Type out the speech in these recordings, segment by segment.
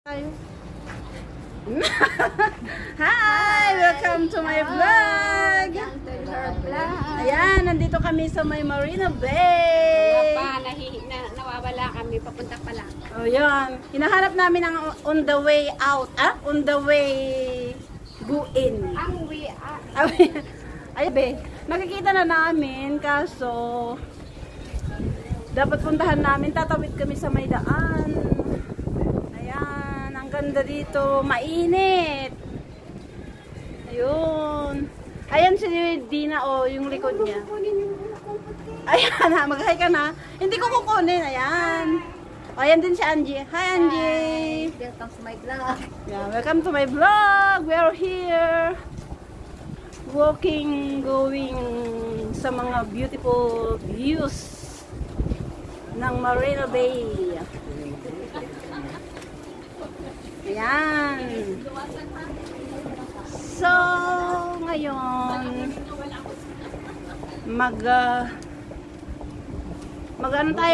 Tayo. Hi! Welcome to my vlog! Ayan, nandito kami sa may Marina Bay. Nawawala kami, papunta pa lang. Oh, yan. Hinahanap namin ang on the way out. On the way go in. Ang we are. Ay, be. Nakikita na namin, kaso dapat puntahan namin. Tatawid kami sa may daan. Ayan, ang ganda dito. Mainit. Ayun. Ayan si Dina, yung likod niya. Ayan na, mag-hi ka na. Hindi ko kukunin, ayan. Ayan din si Angie. Hi, Angie. Welcome to my vlog. Yeah, welcome to my vlog. We are here walking, going sa mga beautiful views ng Marina Bay. Ayan. So, ngayon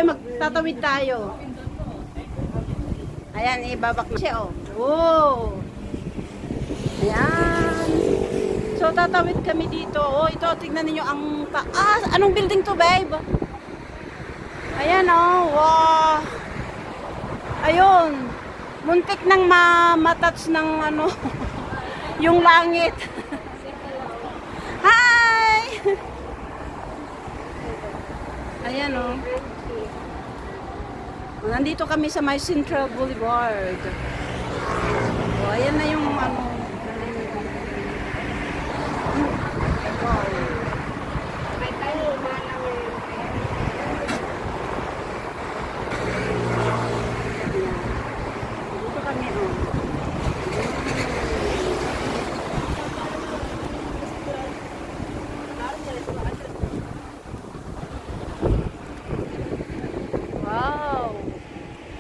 magtatawid tayo. Ayan, ibabak na siya, oh. Ayan. So, tatawid kami dito. Oh, ito, tignan niyo ang taas. Anong building to, babe? Ayan, wow. Ayun. Muntik nang matouch ng yung langit. Hi! Ayan, nandito kami sa may Central Boulevard. Oh, ayan na yung dito kami, wow,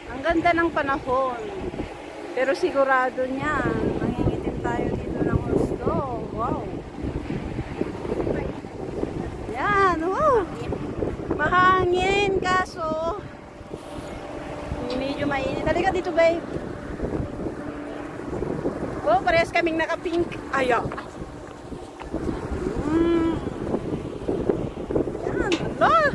ang ganda ng panahon, pero sigurado niya mangingitim tayo dito ng gusto. Wow, yan, mahangin, kaso medyo mainit. Halika dito, babe. Oh, parehas kaming naka-pink. Ayaw. Yan, ala.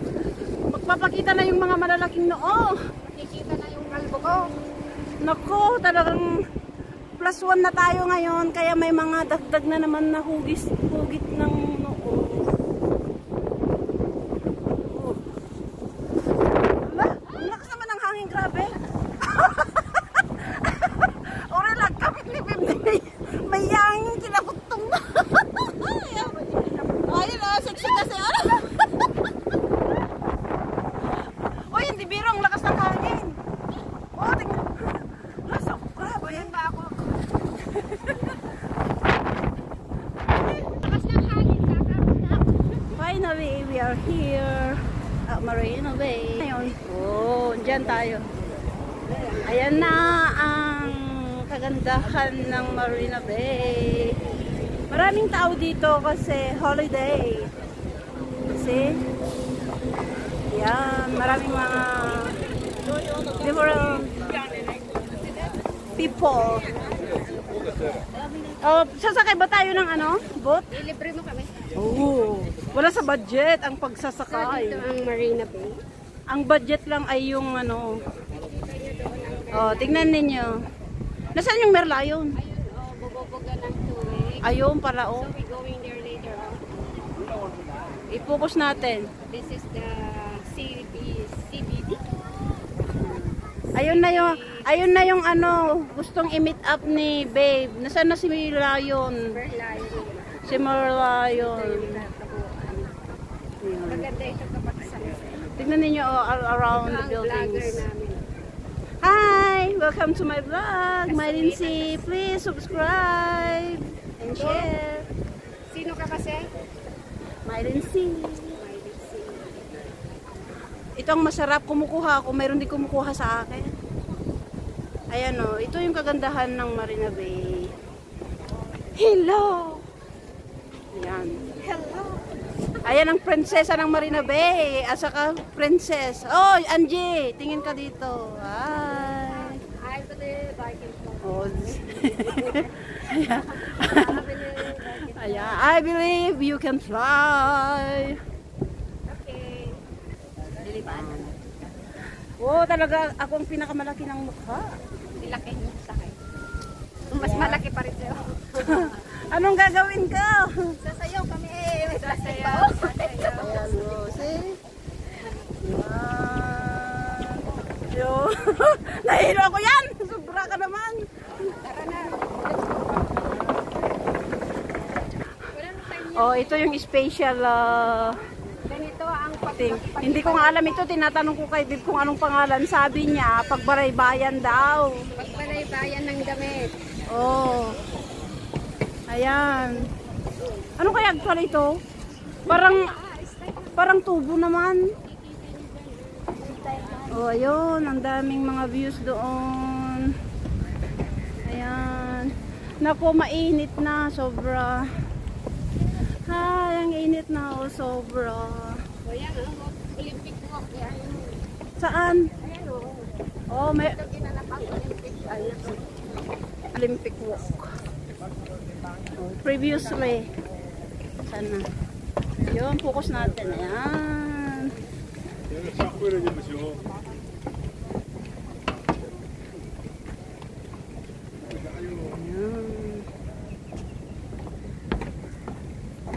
Magpapakita na yung mga malalaking noo. Nakikita na yung kalbo ko. Naku, talagang +1 na tayo ngayon. Kaya may mga dagdag na naman na hugit ng noo. Ala, ang lakas naman ng hangin, grabe. Ore lang, kapit ni Bimbi. May hangin, kinabutong na. Ayun, sexy kasi. Uy, hindi biro, ang lakas ng hangin. Oh, tingnan. Lasok, grabe. Ayan ba ako? Lakas ng hangin, Finally, we are here at Marina Bay. Ngayon, dyan tayo. Ayan na ang kagandahan ng Marina Bay. Maraming tao dito kasi holiday. Kasi, yan, maraming mga different people. Sasakay ba tayo ng boat? Ilibre mo kami. Wala sa budget ang pagsasakay. Dito ang Marina Bay. Ang budget lang ay yung tingnan ninyo. Nasaan yung Merlion? Ayun, buboboga ng tubig. Ayun pala, So we going there later on. I-focus natin. This is the CBD. Ayun na yung gustong i-meet up ni Babe. Nasaan na si Merlion? Si Merlion. Maganda ito kapag sunset. Tignan ninyo all around the buildings. Namin. Hi! Welcome to my vlog. Mylincy, please subscribe and share. Sino ka kasi? Mylincy. Ito ang masarap kumukuha ako. Mayroon din kumukuha sa akin. Ayan ito yung kagandahan ng Marina Bay. Hello! Ayan. Hello! Ayan ang prinsesa ng Marina Bay. At saka princess. Oh, Angie, tingin ka dito. Hi. I believe I can Oh. Ayan. I believe you can fly. Okay. Lilipan. Oh, talaga ako ang pinakamalaki ng mukha. Nilaki niyo sa akin. Mas malaki pa rin sa'yo. Anong gagawin ko? Sasayaw kami eh. May sasayaw. Ayan, Rosie. Yan. Yo. Nahilo ako yan. Sobra ka naman. Tara na. Oh, ito yung special Ganito ang thing. Hindi ko nga alam ito. Tinatanong ko kay Dib kung anong pangalan. Sabi niya, pagbaraybayan daw. pagbalaybayan ng damit. Oh. Ayan. Ano kaya actually ito? Parang tubo naman. Oh, ayun. Ang daming mga views doon. Ayan. Naku, mainit na. Sobra. Ay, ang init na. Oh, sobra. O yan, Olympic walk yan. Saan? Ayan o. Oh, may Ito ginanapang Olympic. Ayan. Olympic walk. Oh, previously. Sana. Yun, focus natin. Ayan.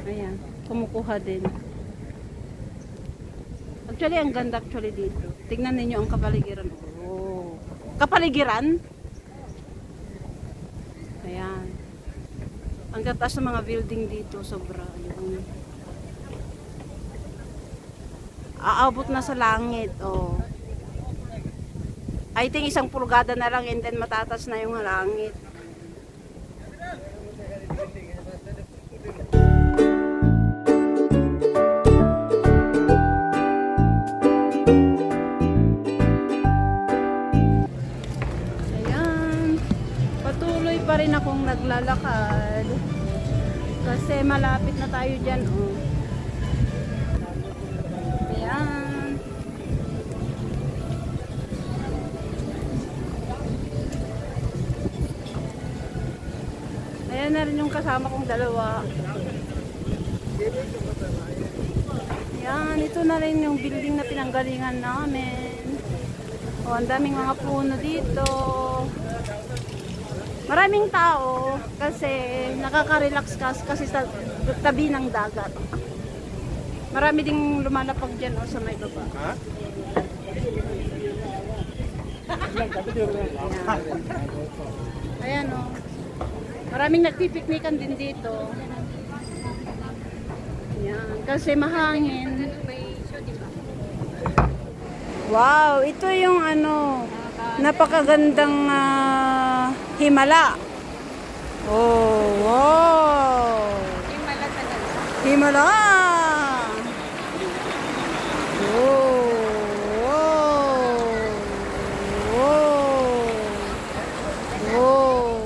Ayan, kumukuha din. Actually, ang ganda actually dito. Tingnan ninyo ang kapaligiran. Oh. Kapaligiran? Ayan. Ang gataas ng mga building dito, sobra. Yung aabot na sa langit. Oh. I think 1 pulgada na lang and then matatas na yung langit. Pa rin akong naglalakad kasi malapit na tayo dyan. Oh. Ayan. Ayan na rin yung kasama kong dalawa. Ayan, ito na rin yung building na pinanggalingan namin. Oh, ang daming mga puno dito. Maraming tao kasi nakaka-relax kasi sa tabi ng dagat. Marami ding lumalapag dyan sa may baba. Ayan o. Maraming nagpipiknikan din dito. Ayan, kasi mahangin. Wow, ito yung napakagandang himala. Oh, wow. Himala talaga. Himala. Oh, wow. Wow. Wow.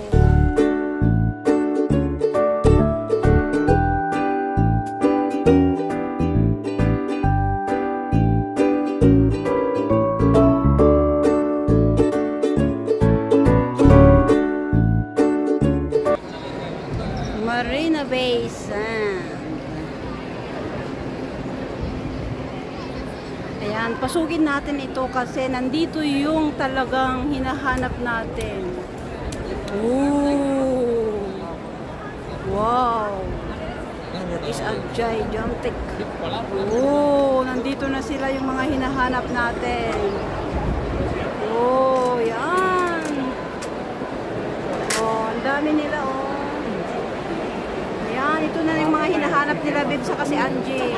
Marina Bay Sand. Ayan, pasukin natin ito kasi nandito yung talagang hinahanap natin. Ooh. Wow. It's a gigantic. Oh, nandito na sila yung mga hinahanap natin. Oh, yan. Oh, ang dami nila oh. Ayan, ito na yung mga hinahanap nila, babe, sa kasi Angie.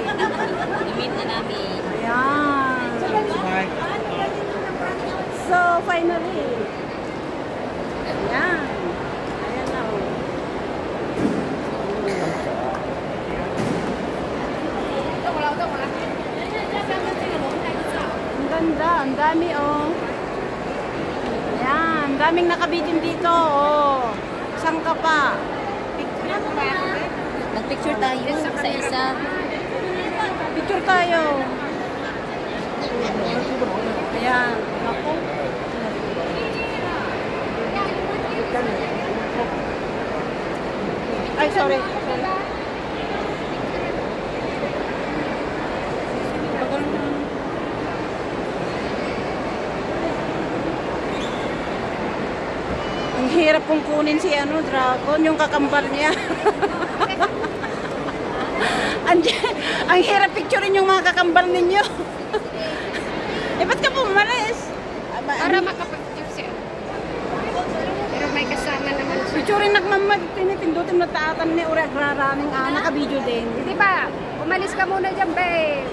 I-meet na namin. Ayan. So, finally. Ayan. Ayan na, oh. Ang ganda, ang dami, oh. Ayan, ang daming nakabitin dito, oh. Saan ka pa? Nag-picture tayo sa isa. Picture tayo. Ayan. Ako. Ay, sorry. Ang hirap kong kunin si Dragon, yung kakambal niya. Ang hirap picturein yung mga kakambal ninyo. Eh, ba't ka pumalis? Para makapag-picture siya. Pero may kasama naman siya. Picturein nagmamad, tinipindutin na taatan ni Ura Graraming naka-video din. Di ba? Umalis ka muna dyan, babe.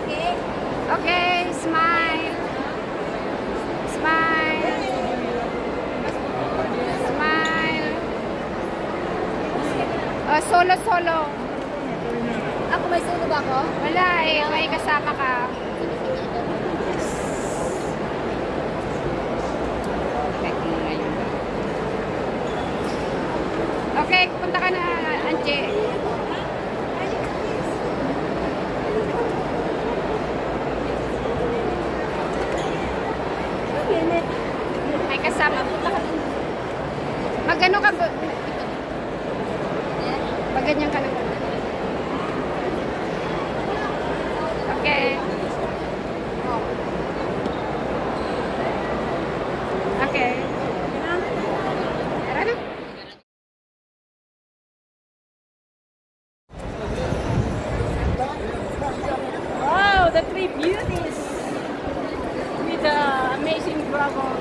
Okay. Okay, smile. Smile. Smile. Oh, solo-solo. Ako may solo ba ako? Wala eh, may kasama ka. Okay, punta ka na, Anche. May kasama. Magano ka ba? Maganyan ka lang. Okay. Okay. Tara na. Wow, the three beauties with the amazing dragon.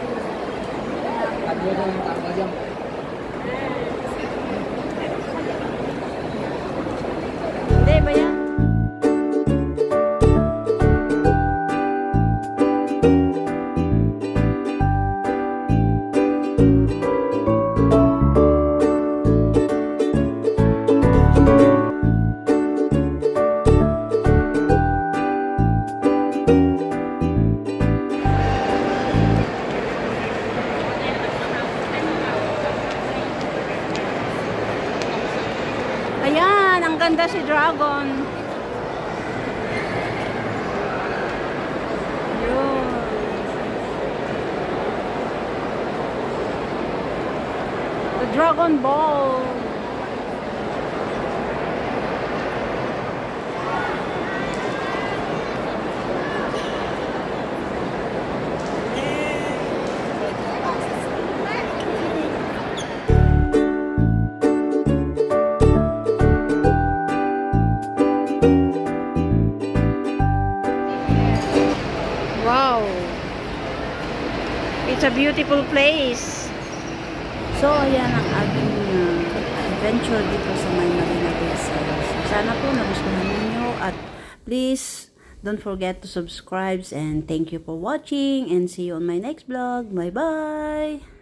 Hindi ba yan? Ayan, ang ganda si Dragon. Yun. The Dragon Ball. Wow. It's a beautiful place. So, ayan ang ating adventure dito sa May Marina Bay Sands. Sana po nagustuhan niyo at please don't forget to subscribe and thank you for watching and see you on my next vlog. Bye-bye!